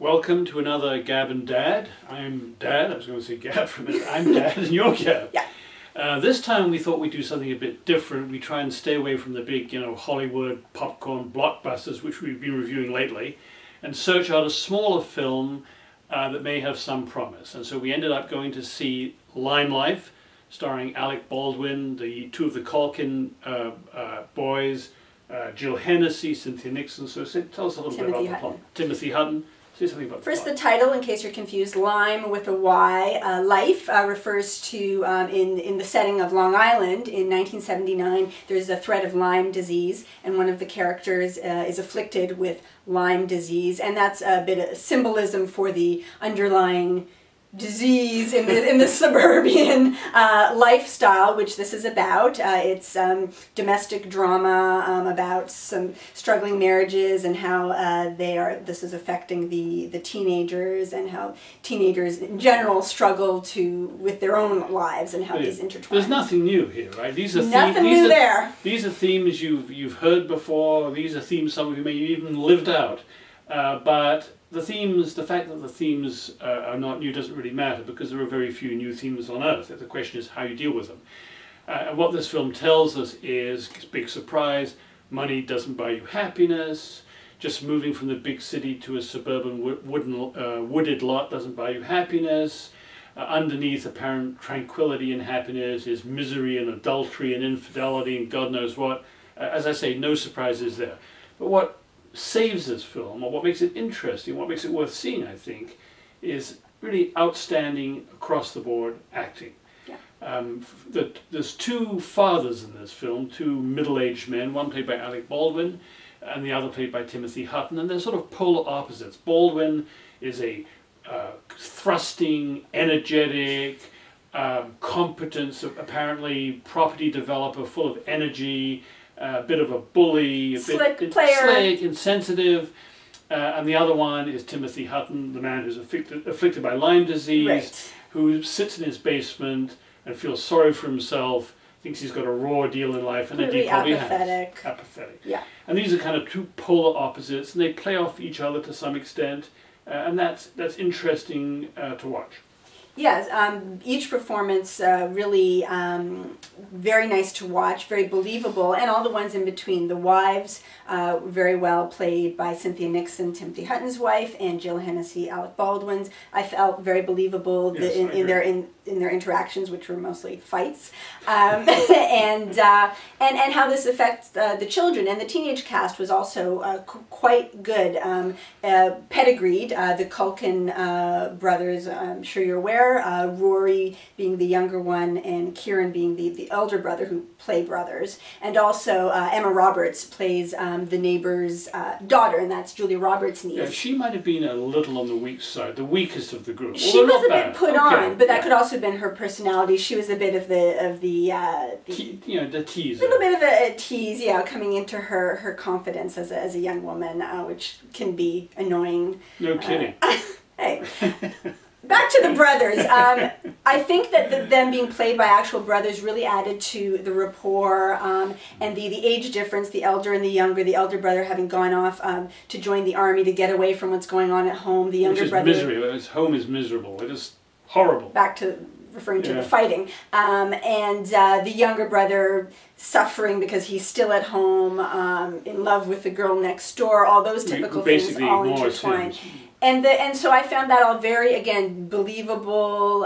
Welcome to another Gab and Dad. I'm Dad. I was going to say Gab for a minute. I'm Dad and you're Gab. Yeah. This time we thought we'd do something a bit different. We try and stay away from the big, Hollywood popcorn blockbusters which we've been reviewing lately, and search out a smaller film that may have some promise. And so we ended up going to see Lymelife, starring Alec Baldwin, the two of the Culkin boys, Jill Hennessy, Cynthia Nixon. So tell us a little bit about the plot. Timothy Hutton. Say something about First, the title, in case you're confused, Lyme with a Y. Life refers to, in the setting of Long Island in 1979, there's a threat of Lyme disease, and one of the characters is afflicted with Lyme disease, and that's a bit of symbolism for the underlying disease in the suburban lifestyle, which this is about. It's domestic drama about some struggling marriages and how this is affecting the teenagers, and how teenagers in general struggle with their own lives and how these intertwine. There's nothing new here, right? These are nothing new there. These are themes you've heard before. These are themes some of you may have even lived out, but the fact that the themes are not new doesn't really matter, because there are very few new themes on Earth. The question is how you deal with them. And what this film tells us is, big surprise, money doesn't buy you happiness. Just moving from the big city to a suburban wooded lot doesn't buy you happiness. Underneath apparent tranquility and happiness is misery and adultery and infidelity and God knows what. As I say, no surprises there. But what saves this film, or what makes it interesting, what makes it worth seeing, I think, is really outstanding across-the-board acting. Yeah. There's two fathers in this film, two middle-aged men, one played by Alec Baldwin and the other played by Timothy Hutton, and they're sort of polar opposites. Baldwin is a thrusting, energetic, competent, apparently property developer full of energy, a bit of a bully, a bit slick, insensitive, and the other one is Timothy Hutton, the man who's afflicted by Lyme disease, right, who sits in his basement and feels sorry for himself, thinks he's got a raw deal in life, and indeed probably has. Apathetic. Yeah. And these are kind of two polar opposites, and they play off each other to some extent, and that's interesting to watch. Yes, each performance really very nice to watch, very believable, and all the ones in between. The wives very well played by Cynthia Nixon, Timothy Hutton's wife, and Jill Hennessy, Alec Baldwin's. I felt very believable in their interactions, which were mostly fights, and how this affects the children. And the teenage cast was also quite good, pedigreed. The Culkin brothers, I'm sure you're aware. Rory being the younger one, and Kieran being the elder brother, who play brothers. And also Emma Roberts plays the neighbor's daughter, and that's Julia Roberts' niece. Yeah, she might have been a little on the weak side, the weakest of the group. She was a bit put on, but that could also have been her personality. She was a bit of the teaser. A little bit of a tease, yeah, coming into her confidence as a young woman, which can be annoying. No kidding. Hey. Back to the brothers. I think that them being played by actual brothers really added to the rapport, and the age difference, the elder and the younger, the elder brother having gone off to join the army to get away from what's going on at home. The younger brother... misery. His home is miserable. It is horrible. Back to referring to the fighting. And the younger brother suffering because he's still at home, in love with the girl next door, all those typical things all intertwined. And so I found that all very, again, believable,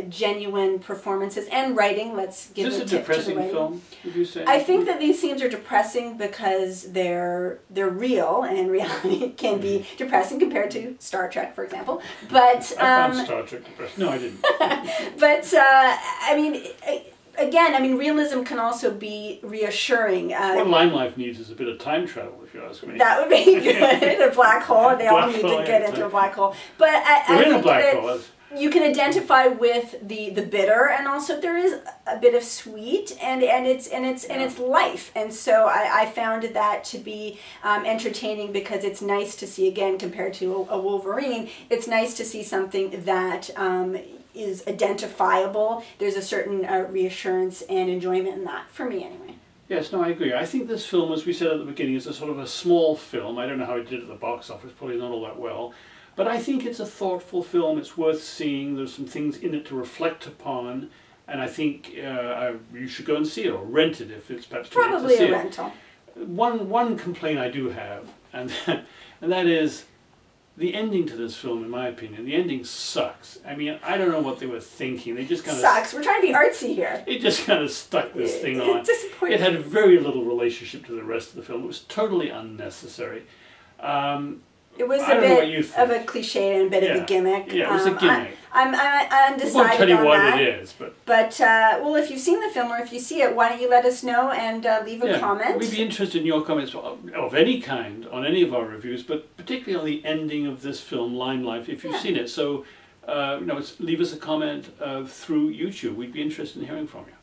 genuine performances and writing. Let's give Is this a depressing film, would you say? I think that these themes are depressing because they're real, and reality can be depressing compared to Star Trek, for example. But I found Star Trek depressing. No, I didn't. But I mean. Again, realism can also be reassuring. What Lymelife needs is a bit of time travel, if you ask me. That would be good. A black hole. They all need to get into a black hole. But I think that you can identify with the bitter, and also there is a bit of sweet, and it's life. And so I found that to be entertaining, because it's nice to see, again, compared to a Wolverine, it's nice to see something that is identifiable. There's a certain reassurance and enjoyment in that, for me anyway. Yes, no, I agree. I think this film, as we said at the beginning, is a sort of a small film. I don't know how it did at the box office, probably not all that well. But I think it's a thoughtful film. It's worth seeing. There's some things in it to reflect upon, and I think you should go and see it, or rent it if it's perhaps too late to Probably see a it. rental. One complaint I do have, and that is the ending to this film. In my opinion, the ending sucks. I mean, I don't know what they were thinking. They just kind of Sucks. We're trying to be artsy here. It just kind of stuck this thing on. It's disappointing. It had very little relationship to the rest of the film. It was totally unnecessary. It was I a don't know what bit you think. of a cliche and a bit of a gimmick. Yeah, it was a gimmick. I'm I undecided won't tell you on what that. it is, but well, if you've seen the film or if you see it, why don't you let us know and leave a comment? We'd be interested in your comments of any kind on any of our reviews, but particularly on the ending of this film, Lymelife, if you've seen it. So, leave us a comment through YouTube. We'd be interested in hearing from you.